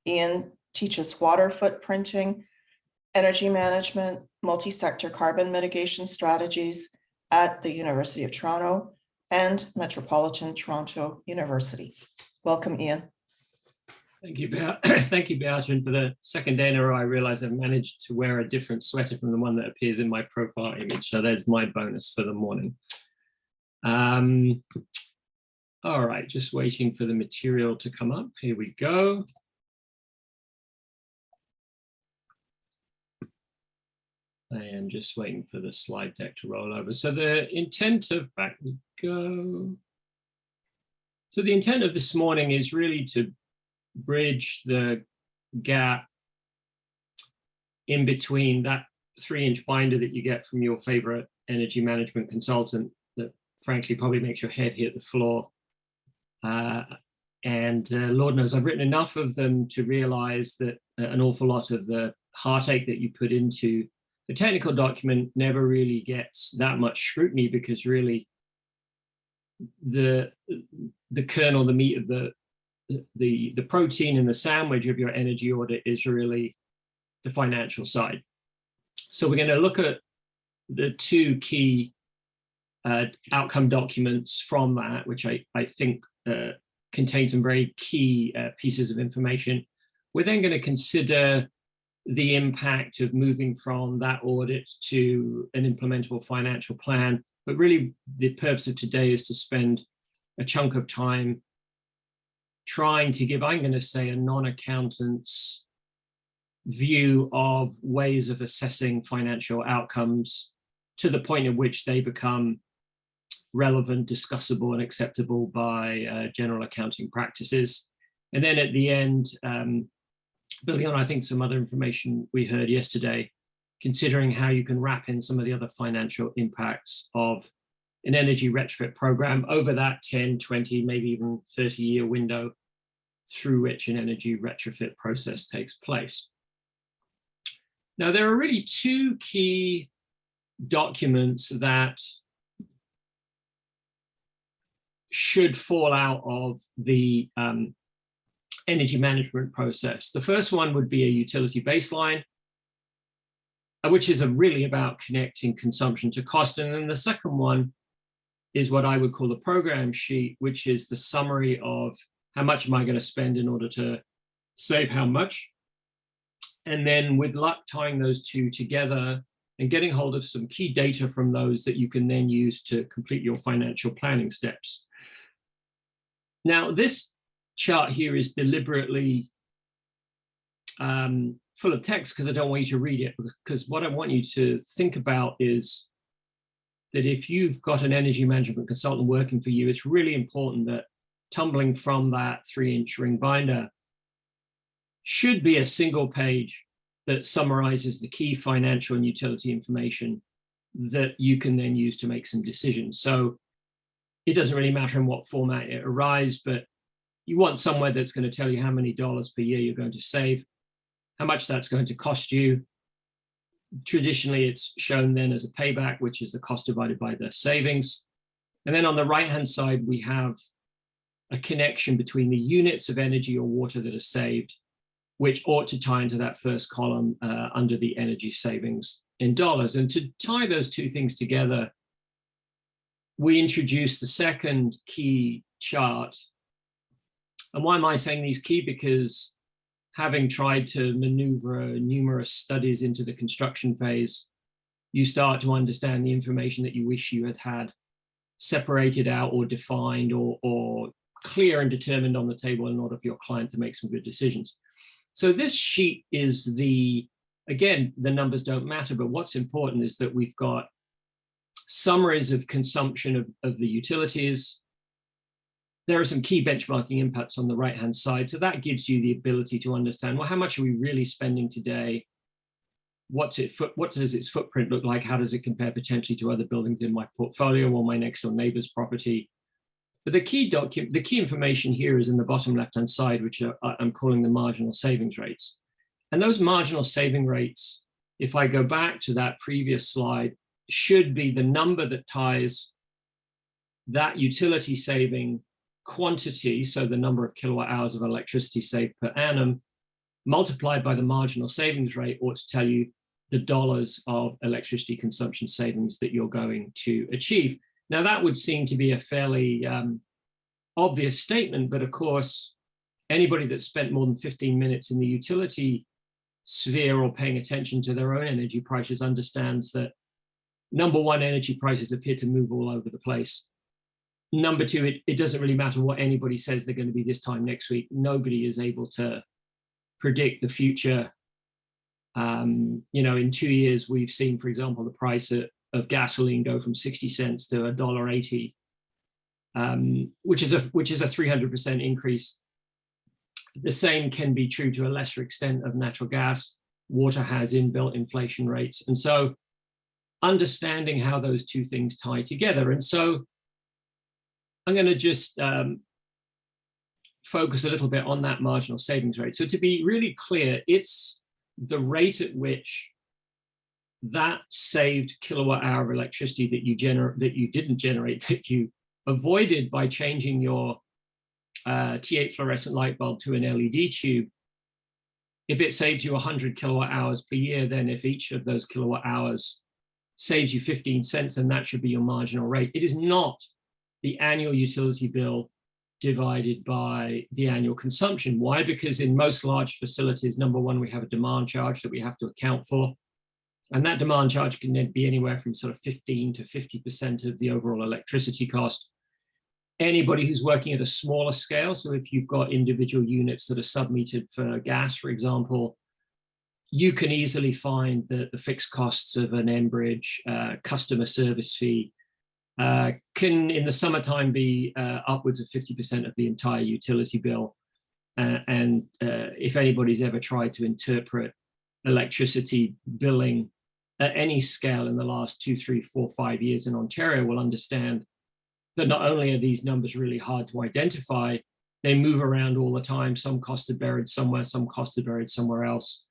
Ian teaches water footprinting, energy management, multi-sector carbon mitigation strategies at the University of Toronto and Metropolitan Toronto University. Welcome, Ian. Thank you, thank you, Beata. For the second day in a row, I realize I've managed to wear a different sweater from the one that appears in my profile image. So there's my bonus for the morning. All right, just waiting for the material to come up. Here we go. I am just waiting for the slide deck to roll over. So the intent of, back we go. So the intent of this morning is really to bridge the gap in between that 3-inch binder that you get from your favorite energy management consultant that frankly probably makes your head hit the floor. Lord knows I've written enough of them to realize that an awful lot of the heartache that you put into the technical document never really gets that much scrutiny, because really the kernel, the meat of the protein in the sandwich of your energy audit is really the financial side. So we're going to look at the two key outcome documents from that, which I think contain some very key pieces of information. We're then going to consider the impact of moving from that audit to an implementable financial plan. But really, the purpose of today is to spend a chunk of time trying to give, I'm going to say, a non-accountant's view of ways of assessing financial outcomes to the point at which they become relevant, discussable, and acceptable by general accounting practices. And then at the end, building on, I think, some other information we heard yesterday, considering how you can wrap in some of the other financial impacts of an energy retrofit program over that 10, 20, maybe even 30-year window through which an energy retrofit process takes place. Now, there are really two key documents that should fall out of the energy management process. The first one would be a utility baseline, which is really about connecting consumption to cost. And then the second one is what I would call the program sheet, which is the summary of how much am I going to spend in order to save how much. And then with luck, tying those two together and getting hold of some key data from those that you can then use to complete your financial planning steps. Now, this chart here is deliberately full of text because I don't want you to read it, because what I want you to think about is that if you've got an energy management consultant working for you, it's really important that tumbling from that 3-inch ring binder should be a single page that summarizes the key financial and utility information that you can then use to make some decisions. So it doesn't really matter in what format it arrives, but you want somewhere that's going to tell you how many dollars per year you're going to save, how much that's going to cost you. Traditionally, it's shown then as a payback, which is the cost divided by the savings. And then on the right-hand side, we have a connection between the units of energy or water that are saved, which ought to tie into that first column under the energy savings in dollars. And to tie those two things together, we introduced the second key chart. And why am I saying these key? Because having tried to maneuver numerous studies into the construction phase, you start to understand the information that you wish you had separated out or defined or clear and determined on the table in order for your client to make some good decisions. So this sheet is again, the numbers don't matter, but what's important is that we've got summaries of consumption of the utilities. There are some key benchmarking inputs on the right-hand side. So that gives you the ability to understand, well, how much are we really spending today? What does its footprint look like? How does it compare potentially to other buildings in my portfolio or my next door neighbor's property? But the key information here is in the bottom left-hand side, which I'm calling the marginal savings rates. And those marginal saving rates, if I go back to that previous slide, should be the number that ties that utility saving quantity, so the number of kilowatt hours of electricity saved per annum, multiplied by the marginal savings rate ought to tell you the dollars of electricity consumption savings that you're going to achieve. Now, that would seem to be a fairly obvious statement, but of course, anybody that's spent more than 15 minutes in the utility sphere or paying attention to their own energy prices understands that, number one, energy prices appear to move all over the place. Number two, it doesn't really matter what anybody says they're going to be this time next week. Nobody is able to predict the future. In 2 years, we've seen, for example, the price of gasoline go from 60 cents to $1.80, which is a 300% increase. The same can be true to a lesser extent of natural gas. Water has inbuilt inflation rates. And so understanding how those two things tie together. And so I'm going to just focus a little bit on that marginal savings rate. So to be really clear, it's the rate at which that saved kilowatt hour of electricity that you didn't generate, that you avoided by changing your T8 fluorescent light bulb to an LED tube. If it saves you 100 kilowatt hours per year, then if each of those kilowatt hours saves you 15 cents, then that should be your marginal rate. It is not the annual utility bill divided by the annual consumption. Why? Because in most large facilities, number one, we have a demand charge that we have to account for. And that demand charge can then be anywhere from sort of 15 to 50% of the overall electricity cost. Anybody who's working at a smaller scale, so if you've got individual units that are sub-metered for gas, for example, you can easily find that the fixed costs of an Enbridge customer service fee can in the summertime be upwards of 50% of the entire utility bill. And if anybody's ever tried to interpret electricity billing at any scale in the last 2, 3, 4, 5 years in Ontario will understand that not only are these numbers really hard to identify, they move around all the time. Some costs are buried somewhere, some costs are buried somewhere else.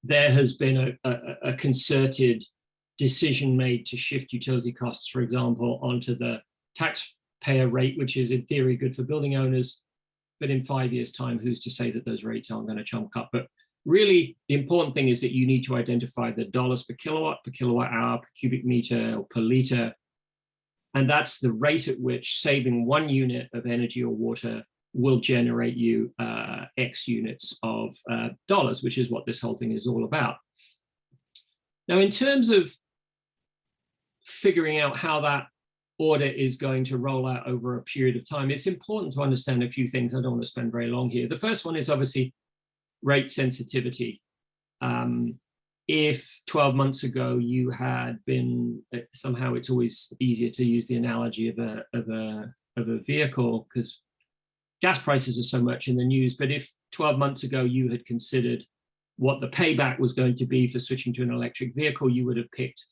There has been a concerted decision made to shift utility costs, for example, onto the taxpayer rate, which is in theory good for building owners. But in 5 years' time, who's to say that those rates aren't going to chunk up? But really, the important thing is that you need to identify the dollars per kilowatt hour, per cubic meter, or per liter. And that's the rate at which saving 1 unit of energy or water will generate you X units of dollars, which is what this whole thing is all about. Now, in terms of figuring out how that audit is going to roll out over a period of time, it's important to understand a few things. I don't want to spend very long here. The first one is obviously rate sensitivity. If 12 months ago you had been, somehow it's always easier to use the analogy of a vehicle because gas prices are so much in the news, but if 12 months ago you had considered what the payback was going to be for switching to an electric vehicle, you would have picked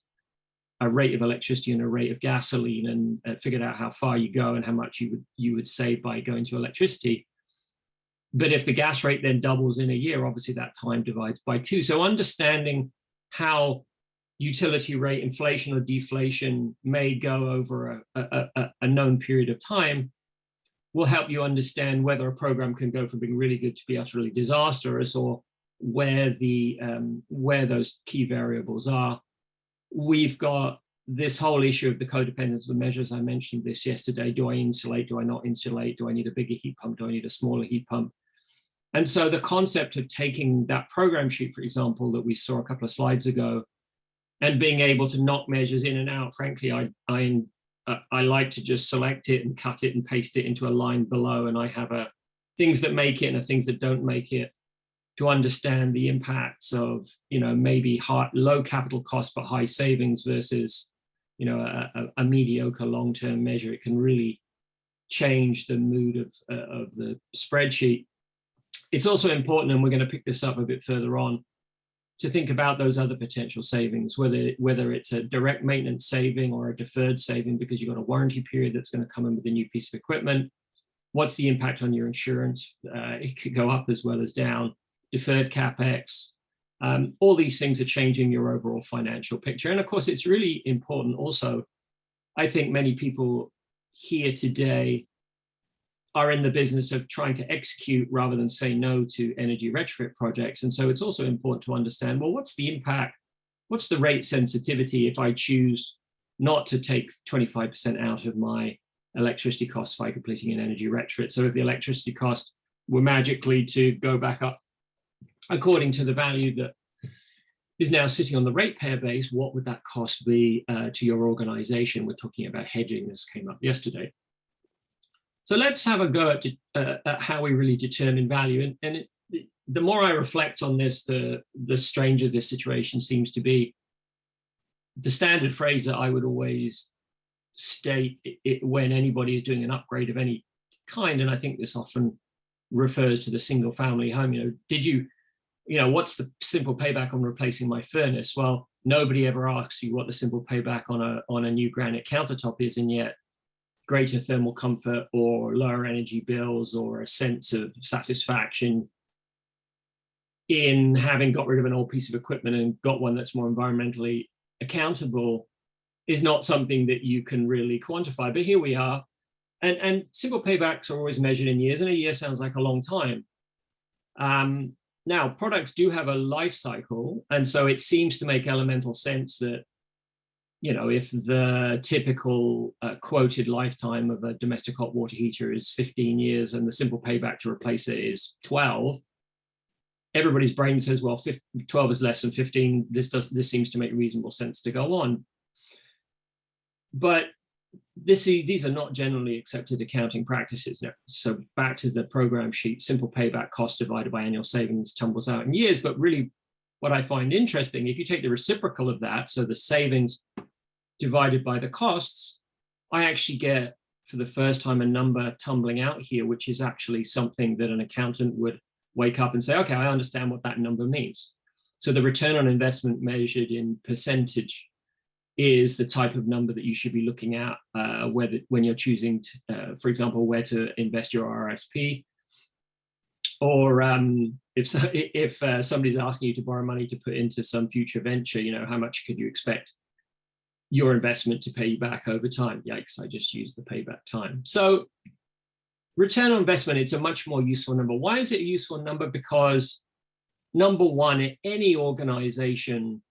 a rate of electricity and a rate of gasoline and figured out how far you go and how much you would save by going to electricity. But if the gas rate then doubles in a year, obviously that time divides by 2. So understanding how utility rate inflation or deflation may go over a known period of time will help you understand whether a program can go from being really good to be utterly disastrous, or where those key variables are. We've got this whole issue of the codependence of measures. I mentioned this yesterday. Do I insulate? Do I not insulate? Do I need a bigger heat pump? Do I need a smaller heat pump? And so the concept of taking that program sheet, for example, that we saw a couple of slides ago, and being able to knock measures in and out, frankly, I like to just select it and cut it and paste it into a line below. And I have things that make it and things that don't make it, to understand the impacts of, maybe low capital cost but high savings versus, a mediocre long-term measure. It can really change the mood of the spreadsheet. It's also important, and we're going to pick this up a bit further on, to think about those other potential savings, whether it's a direct maintenance saving or a deferred saving because you've got a warranty period that's going to come in with a new piece of equipment. What's the impact on your insurance? It could go up as well as down. Deferred CapEx. All these things are changing your overall financial picture. And of course, it's really important also, I think many people here today are in the business of trying to execute rather than say no to energy retrofit projects. And so it's also important to understand, well, what's the impact? What's the rate sensitivity if I choose not to take 25% out of my electricity costs by completing an energy retrofit? So if the electricity cost were magically to go back up according to the value that is now sitting on the ratepayer base, what would that cost be to your organization? We're talking about hedging. This came up yesterday. So let's have a go at how we really determine value. The more I reflect on this, the stranger this situation seems to be. The standard phrase that I would always state when anybody is doing an upgrade of any kind, and I think this often refers to the single family home, what's the simple payback on replacing my furnace? Well, nobody ever asks you what the simple payback on a new granite countertop is, and yet greater thermal comfort or lower energy bills or a sense of satisfaction in having got rid of an old piece of equipment and got one that's more environmentally accountable is not something that you can really quantify. But here we are. And simple paybacks are always measured in years, and a year sounds like a long time. Now, products do have a life cycle, and so it seems to make elemental sense that, if the typical quoted lifetime of a domestic hot water heater is 15 years and the simple payback to replace it is 12, everybody's brain says, well, 12 is less than 15. This seems to make reasonable sense to go on. But these are not generally accepted accounting practices. Now, so back to the program sheet, simple payback cost divided by annual savings tumbles out in years. But really, what I find interesting, if you take the reciprocal of that, so the savings divided by the costs, I actually get, for the first time, a number tumbling out here, which is actually something that an accountant would wake up and say, okay, I understand what that number means. So the return on investment measured in percentage is the type of number that you should be looking at when you're choosing, for example, where to invest your RSP, or if somebody's asking you to borrow money to put into some future venture, how much could you expect your investment to pay you back over time? Yikes, I just used the payback time. So return on investment, it's a much more useful number. Why is it a useful number? Because number one, in any organization,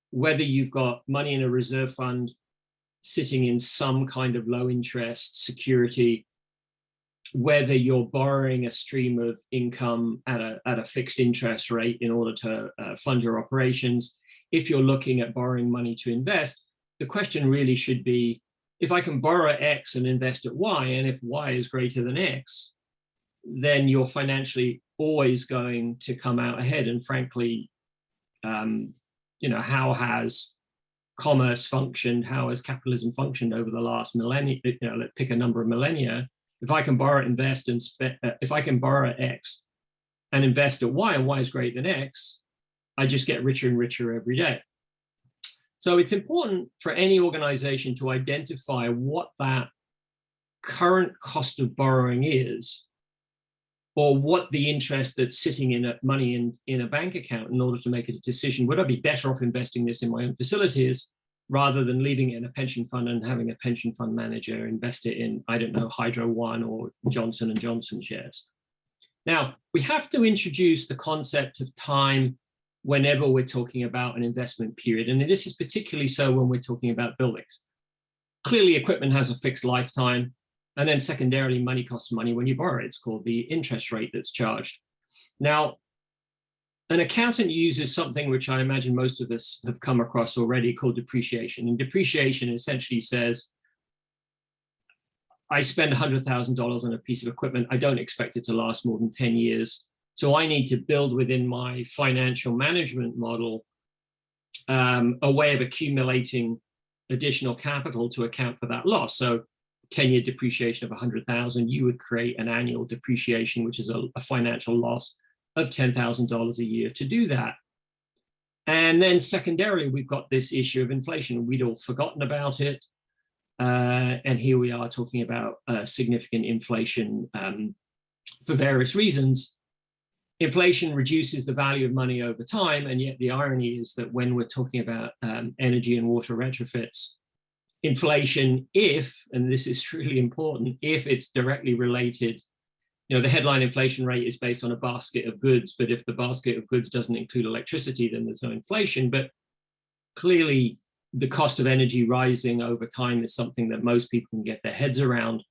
whether you've got money in a reserve fund sitting in some kind of low interest security, whether you're borrowing a stream of income at a fixed interest rate in order to fund your operations, if you're looking at borrowing money to invest, the question really should be, if I can borrow X and invest at Y, and if Y is greater than X, then you're financially always going to come out ahead. And frankly, how has commerce functioned? How has capitalism functioned over the last millennia? Let's pick a number of millennia. If I can borrow, invest, and if I can borrow X and invest at Y, and Y is greater than X, I just get richer and richer every day. So it's important for any organization to identify what that current cost of borrowing is, or what the interest that's sitting in money in a bank account, in order to make a decision. Would I be better off investing this in my own facilities rather than leaving it in a pension fund and having a pension fund manager invest it in, I don't know, Hydro One or Johnson & Johnson shares? Now, we have to introduce the concept of time whenever we're talking about an investment period. And this is particularly so when we're talking about buildings. Clearly, equipment has a fixed lifetime. And then secondarily, money costs money when you borrow it. It's called the interest rate that's charged. Now, an accountant uses something which I imagine most of us have come across already, called depreciation. And depreciation essentially says, I spend $100,000 on a piece of equipment. I don't expect it to last more than 10 years. So I need to build within my financial management model a way of accumulating additional capital to account for that loss. So 10-year depreciation of 100,000, you would create an annual depreciation, which is a financial loss of $10,000 a year to do that. And then secondarily, we've got this issue of inflation. We'd all forgotten about it. And here we are talking about significant inflation for various reasons. Inflation reduces the value of money over time, and yet the irony is that when we're talking about energy and water retrofits, inflation, and this is really important, if it's directly related the headline inflation rate is based on a basket of goods, but if the basket of goods doesn't include electricity, then there's no inflation. But clearly, the cost of energy rising over time is something that most people can get their heads around.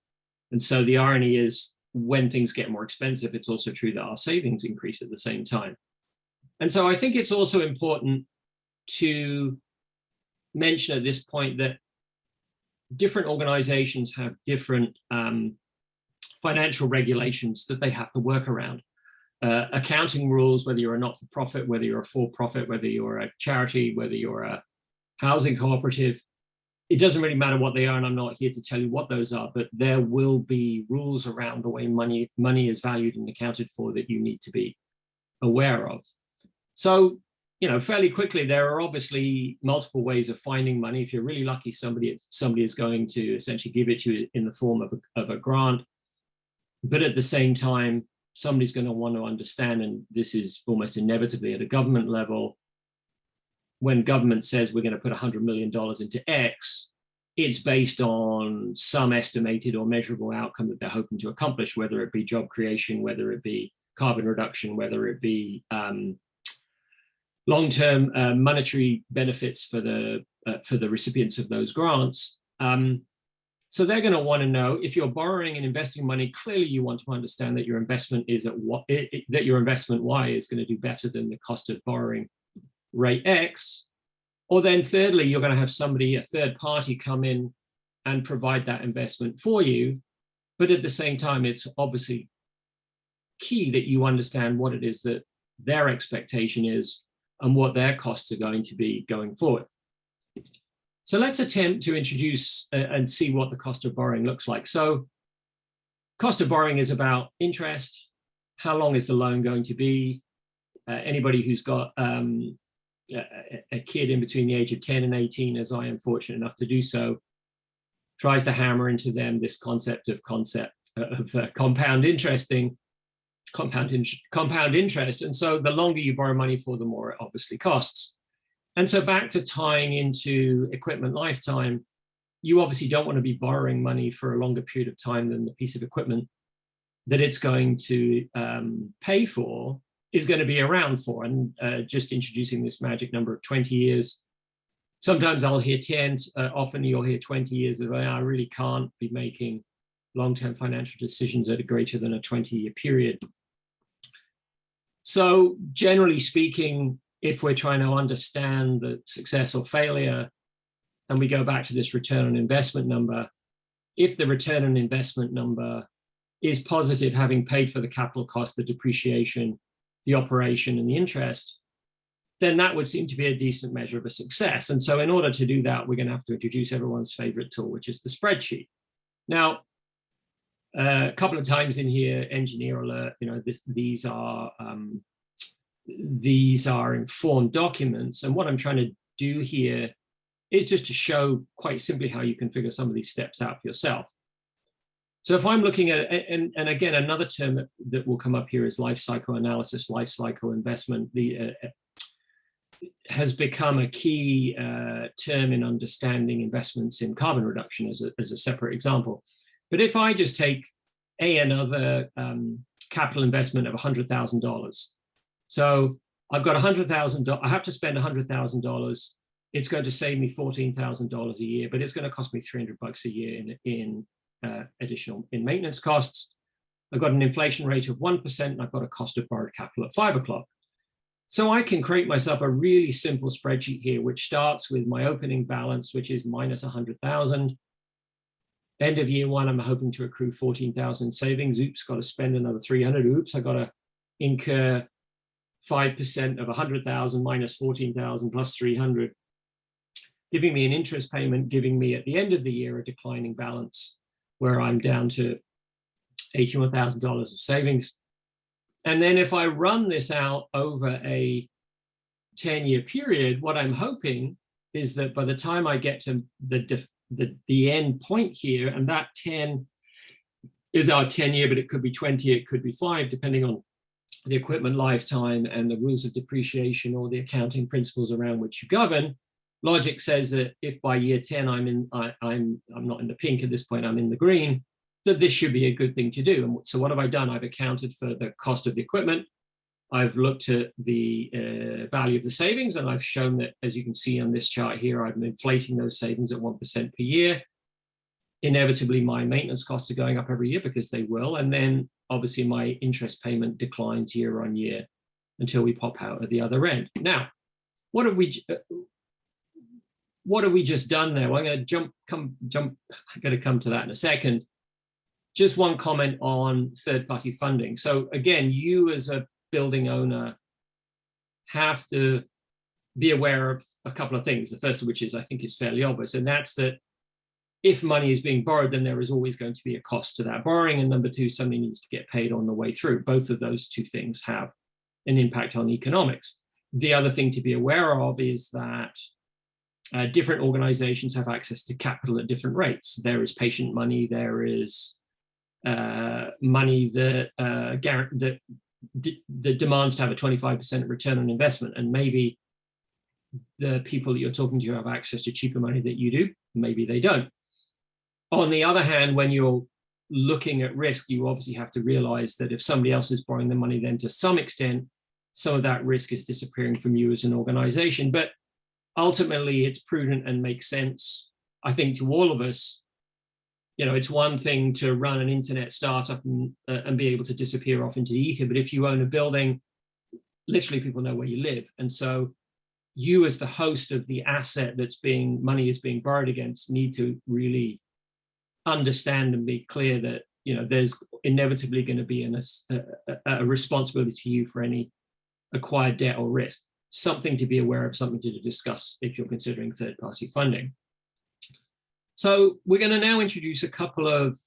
And so the irony is, when things get more expensive, it's also true that our savings increase at the same time. And so I think it's also important to mention at this point that different organizations have different financial regulations that they have to work around. Accounting rules, whether you're a not-for-profit, whether you're a for-profit, whether you're a charity, whether you're a housing cooperative, it doesn't really matter what they are, and I'm not here to tell you what those are, but there will be rules around the way money is valued and accounted for that you need to be aware of. So, fairly quickly, there are obviously multiple ways of finding money. If you're really lucky, somebody is going to essentially give it to you in the form of a grant. But at the same time, somebody's going to want to understand, and this is almost inevitably at a government level, when government says we're going to put $100 million into X, it's based on some estimated or measurable outcome that they're hoping to accomplish, whether it be job creation, whether it be carbon reduction, whether it be long-term monetary benefits for the recipients of those grants. So they're going to want to know, if you're borrowing and investing money, clearly you want to understand that your investment is that your investment Y is going to do better than the cost of borrowing rate X. Or then thirdly, you're going to have somebody, a third party, come in and provide that investment for you. But at the same time, it's obviously key that you understand what it is that their expectation is and what their costs are going to be going forward. So let's attempt to introduce and see what the cost of borrowing looks like. So cost of borrowing is about interest. How long is the loan going to be? Anybody who's got a kid in between the age of 10 and 18, as I am fortunate enough to do so, tries to hammer into them this concept of compound interest. And so the longer you borrow money for, the more it obviously costs. And so back to tying into equipment lifetime, you obviously don't want to be borrowing money for a longer period of time than the piece of equipment that it's going to pay for is going to be around for. And just introducing this magic number of 20 years, sometimes I'll hear 10, often you'll hear 20 years of, I really can't be making long-term financial decisions at a greater than a 20-year period. So generally speaking, if we're trying to understand the success or failure, and we go back to this return on investment number, if the return on investment number is positive, having paid for the capital cost, the depreciation, the operation, and the interest, then that would seem to be a decent measure of a success. And so in order to do that, we're going to have to introduce everyone's favorite tool, which is the spreadsheet. Now, a couple of times in here, engineer alert, these are informed documents. And what I'm trying to do here is just to show quite simply how you can figure some of these steps out for yourself. So if I'm looking at, and again, another term that will come up here is life cycle analysis, life cycle investment, has become a key term in understanding investments in carbon reduction as a separate example. But if I just take another capital investment of $100,000, so I've got $100,000, I have to spend $100,000. It's going to save me $14,000 a year, but it's going to cost me $300 a year in additional maintenance costs. I've got an inflation rate of 1%, and I've got a cost of borrowed capital at 5 o'clock. So I can create myself a really simple spreadsheet here, which starts with my opening balance, which is minus 100,000. End of year one, I'm hoping to accrue 14,000 savings. Oops, got to spend another 300. Oops, I got to incur 5% of 100,000 minus 14,000 plus 300, giving me an interest payment, giving me at the end of the year a declining balance where I'm down to $81,000 of savings. And then if I run this out over a 10-year period, what I'm hoping is that by the time I get to the end point here, and that 10 is our 10-year, but it could be 20, it could be 5, depending on the equipment lifetime and the rules of depreciation or the accounting principles around which you govern. Logic says that if by year 10 I'm not in the pink at this point, I'm in the green, that this should be a good thing to do. And so what have I done? I've accounted for the cost of the equipment. I've looked at the value of the savings, and I've shown that, as you can see on this chart here, I'm inflating those savings at 1% per year. Inevitably, my maintenance costs are going up every year because they will. And then obviously my interest payment declines year on year until we pop out at the other end. Now, what have we just done there? Well, I'm going to come to that in a second. Just one comment on third-party funding. So again, you as a building owner have to be aware of a couple of things. The first of which is, I think, is fairly obvious, and that's that if money is being borrowed, then there is always going to be a cost to that borrowing. And number two, somebody needs to get paid on the way through. Both of those two things have an impact on economics. The other thing to be aware of is that different organizations have access to capital at different rates. There is patient money, there is money that demands to have a 25% return on investment. And maybe the people that you're talking to have access to cheaper money that you do, maybe they don't. On the other hand, when you're looking at risk, you obviously have to realize that if somebody else is borrowing the money, then to some extent, some of that risk is disappearing from you as an organization. But ultimately, it's prudent and makes sense, I think, to all of us. You know, it's one thing to run an internet startup and be able to disappear off into the ether. But if you own a building, literally people know where you live. And so you as the host of the asset money is being borrowed against, need to really understand and be clear that, you know, there's inevitably going to be a responsibility to you for any acquired debt or risk. Something to be aware of, something to discuss if you're considering third-party funding. So we're going to now introduce a couple of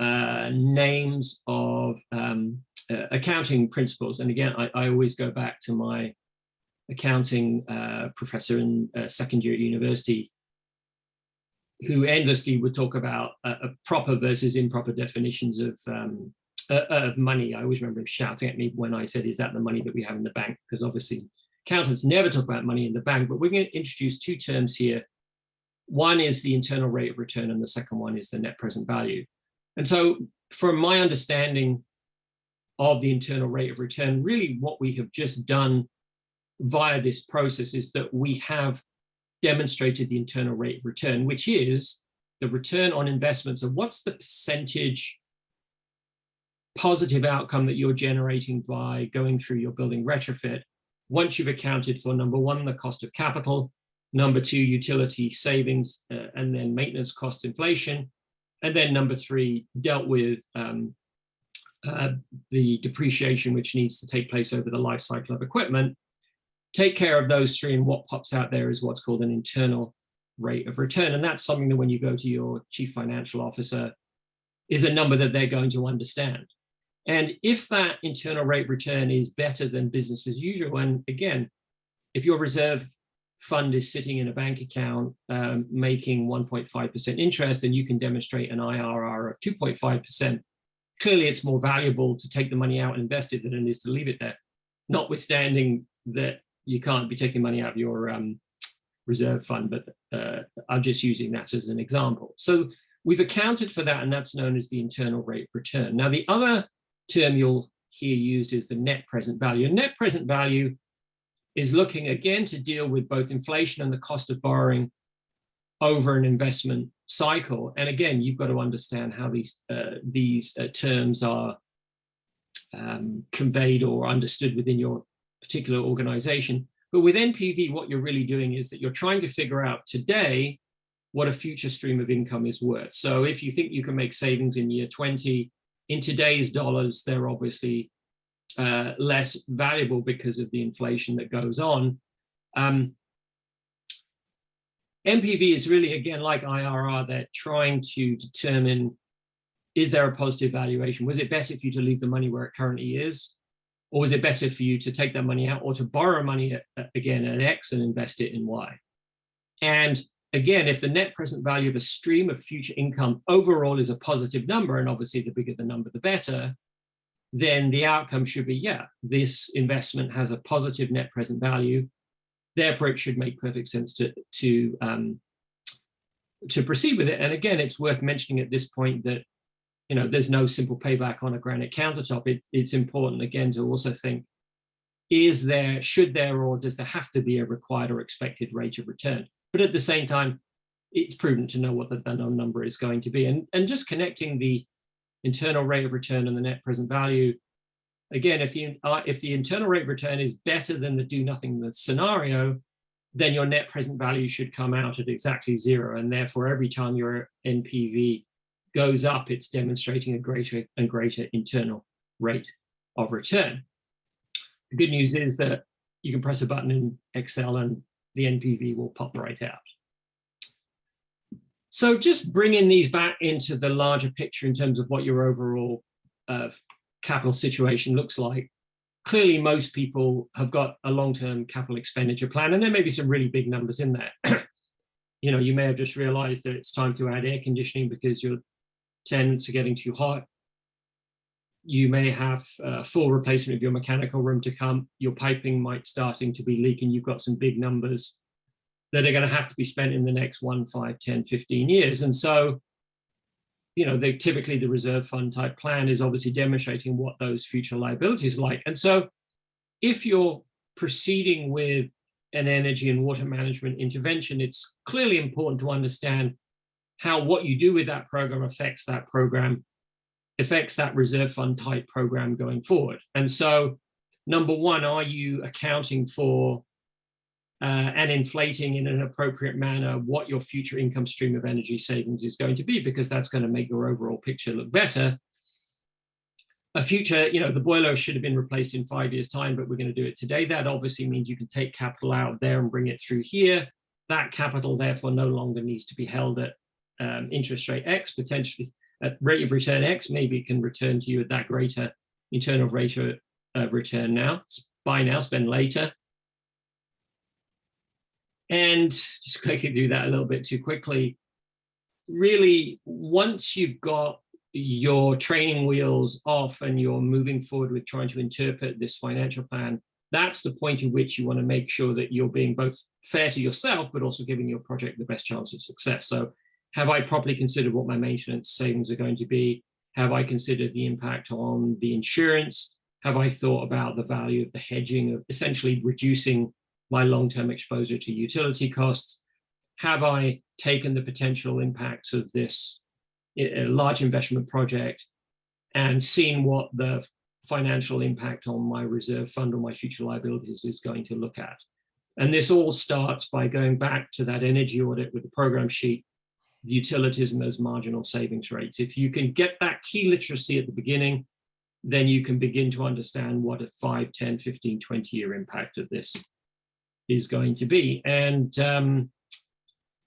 names of accounting principles. And again, I always go back to my accounting professor in second year at university, who endlessly would talk about proper versus improper definitions of money. I always remember him shouting at me when I said, is that the money that we have in the bank? Because obviously accountants never talk about money in the bank, but we're going to introduce two terms here. One is the internal rate of return, and the second one is the net present value. And so from my understanding of the internal rate of return, really what we have just done via this process is that we have demonstrated the internal rate of return, which is the return on investments of what's the percentage positive outcome that you're generating by going through your building retrofit once you've accounted for, number one, the cost of capital, number two, utility savings, and then maintenance cost inflation, and then number three, dealt with the depreciation which needs to take place over the life cycle of equipment. Take care of those three, and what pops out there is what's called an internal rate of return. And that's something that when you go to your chief financial officer is a number that they're going to understand. And if that internal rate of return is better than business as usual, and again, if your reserve fund is sitting in a bank account making 1.5% interest, and you can demonstrate an IRR of 2.5%, clearly it's more valuable to take the money out and invest it than it is to leave it there, notwithstanding that you can't be taking money out of your reserve fund, but I'm just using that as an example. So we've accounted for that, and that's known as the internal rate of return. Now, the other term you'll hear used is the net present value. And net present value is looking again to deal with both inflation and the cost of borrowing over an investment cycle. And again, you've got to understand how these terms are conveyed or understood within your particular organization. But with NPV, what you're really doing is that you're trying to figure out today what a future stream of income is worth. So if you think you can make savings in year 20, in today's dollars, they're obviously less valuable because of the inflation that goes on. NPV is really, again, like IRR, they're trying to determine, is there a positive valuation? Was it better for you to leave the money where it currently is? Or was it better for you to take that money out or to borrow money again at X and invest it in Y? And again, if the net present value of a stream of future income overall is a positive number, and obviously the bigger the number, the better, then the outcome should be, yeah, this investment has a positive net present value. Therefore, it should make perfect sense to proceed with it. And again, it's worth mentioning at this point that there's no simple payback on a granite countertop. It's important, again, to also think, should there, or does there have to be a required or expected rate of return? But at the same time, it's prudent to know what the number is going to be. And just connecting the internal rate of return and the net present value, again, if the internal rate of return is better than the do nothing scenario, then your net present value should come out at exactly 0. And therefore, every time your NPV goes up, it's demonstrating a greater and greater internal rate of return. The good news is that you can press a button in Excel and the NPV will pop right out. So just bringing these back into the larger picture in terms of what your overall capital situation looks like. Clearly, most people have got a long-term capital expenditure plan, and there may be some really big numbers in there. You may have just realized that it's time to add air conditioning because your tenants are getting too hot. You may have full replacement of your mechanical room to come. Your piping might starting to be leaking. You've got some big numbers that are going to have to be spent in the next 1, 5, 10, 15 years. And so, typically the reserve fund type plan is obviously demonstrating what those future liabilities are like. And so if you're proceeding with an energy and water management intervention, it's clearly important to understand how what you do with that program affects that reserve fund type program going forward. And so, number one, are you accounting for and inflating in an appropriate manner what your future income stream of energy savings is going to be, because that's going to make your overall picture look better. The boiler should have been replaced in 5 years' time, but we're going to do it today. That obviously means you can take capital out there and bring it through here. That capital, therefore, no longer needs to be held at interest rate X, potentially at rate of return X. Maybe it can return to you at that greater internal rate of return now. Buy now, spend later. And just quickly do that a little bit too quickly. Really, once you've got your training wheels off and you're moving forward with trying to interpret this financial plan, that's the point at which you want to make sure that you're being both fair to yourself, but also giving your project the best chance of success. So have I properly considered what my maintenance savings are going to be? Have I considered the impact on the insurance? Have I thought about the value of the hedging, of essentially reducing my long-term exposure to utility costs? Have I taken the potential impacts of this large investment project and seen what the financial impact on my reserve fund or my future liabilities is going to look at? And this all starts by going back to that energy audit with the program sheet, the utilities and those marginal savings rates. If you can get that key literacy at the beginning, then you can begin to understand what a 5, 10, 15, 20-year impact of this is going to be. And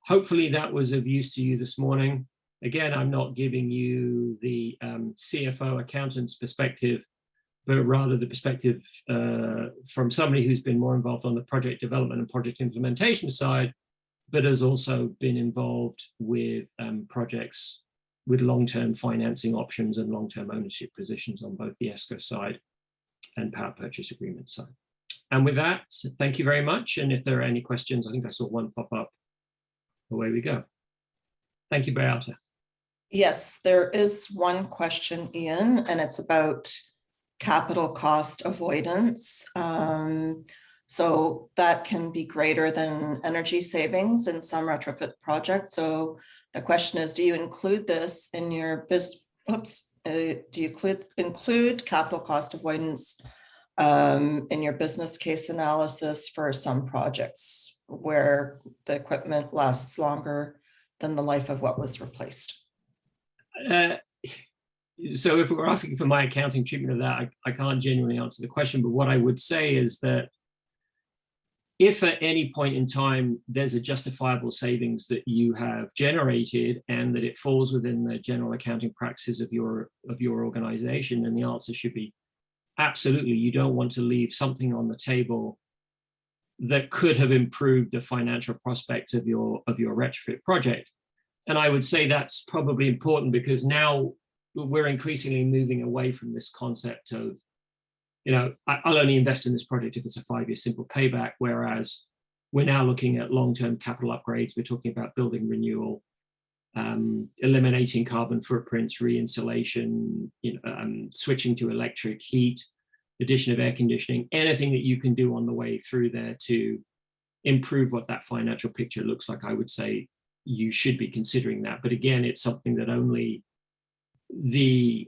hopefully that was of use to you this morning. Again, I'm not giving you the CFO accountant's perspective, but rather the perspective from somebody who's been more involved on the project development and project implementation side, but has also been involved with projects with long-term financing options and long-term ownership positions on both the ESCO side and power purchase agreement side. And with that, thank you very much. And if there are any questions, I think I saw one pop up. Away we go. Thank you, Beata. Yes, there is one question, Ian, and it's about capital cost avoidance. So that can be greater than energy savings in some retrofit projects. So the question is, do you include this in your do you include capital cost avoidance in your business case analysis for some projects where the equipment lasts longer than the life of what was replaced? So if we're asking for my accounting treatment of that, I can't genuinely answer the question, but what I would say is that if at any point in time there's a justifiable savings that you have generated and that it falls within the general accounting practices of your organization, then the answer should be absolutely. You don't want to leave something on the table that could have improved the financial prospects of your retrofit project. And I would say that's probably important because now we're increasingly moving away from this concept of, I'll only invest in this project if it's a 5-year simple payback, whereas we're now looking at long-term capital upgrades. We're talking about building renewal. eliminating carbon footprints, re-insulation, switching to electric heat, addition of air conditioning, anything that you can do on the way through there to improve what that financial picture looks like, I would say you should be considering that. But again, it's something that only the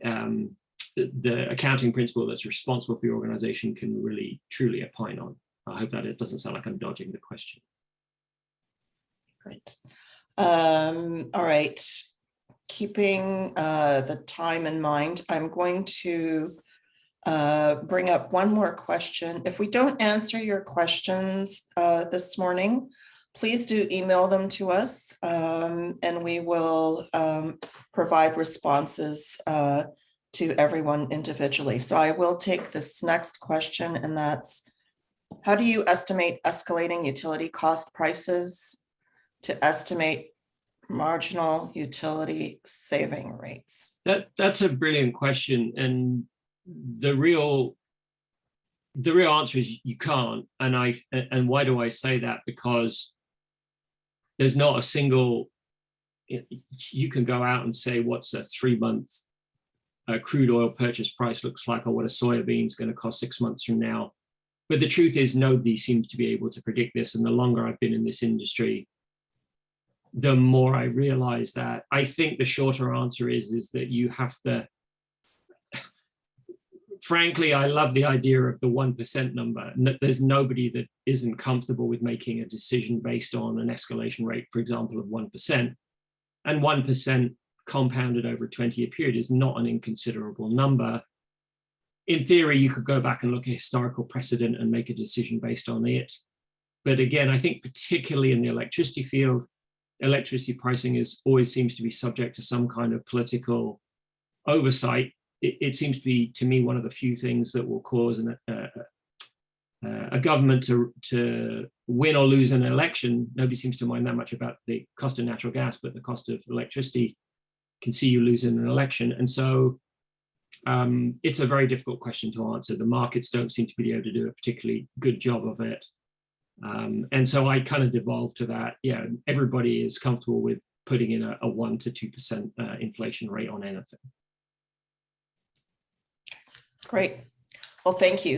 accounting principle that's responsible for your organization can really truly opine on. I hope that it doesn't sound like I'm dodging the question. Great. All right. Keeping the time in mind, I'm going to bring up one more question. If we don't answer your questions this morning, please do email them to us, and we will provide responses to everyone individually. So I will take this next question, and that's, how do you estimate escalating utility cost prices to estimate marginal utility saving rates? That's a brilliant question, and the real answer is you can't. And why do I say that? Because there's not a single, you can go out and say what's a 3-month crude oil purchase price looks like, or what a soybean is going to cost 6 months from now. But the truth is nobody seems to be able to predict this. And the longer I've been in this industry, the more I realize that. I think the shorter answer is that you have to, frankly, I love the idea of the 1% number, and that there's nobody that isn't comfortable with making a decision based on an escalation rate, for example, of 1%. And 1% compounded over a 20-year period is not an inconsiderable number. In theory, you could go back and look at historical precedent and make a decision based on it. But again, I think particularly in the electricity field, electricity pricing always seems to be subject to some kind of political oversight. It seems to be, to me, one of the few things that will cause a government to win or lose an election. Nobody seems to mind that much about the cost of natural gas, but the cost of electricity can see you losing an election. And so it's a very difficult question to answer. The markets don't seem to be able to do a particularly good job of it. And so I kind of devolved to that. Yeah, everybody is comfortable with putting in a 1 to 2% inflation rate on anything. Great. Well, thank you.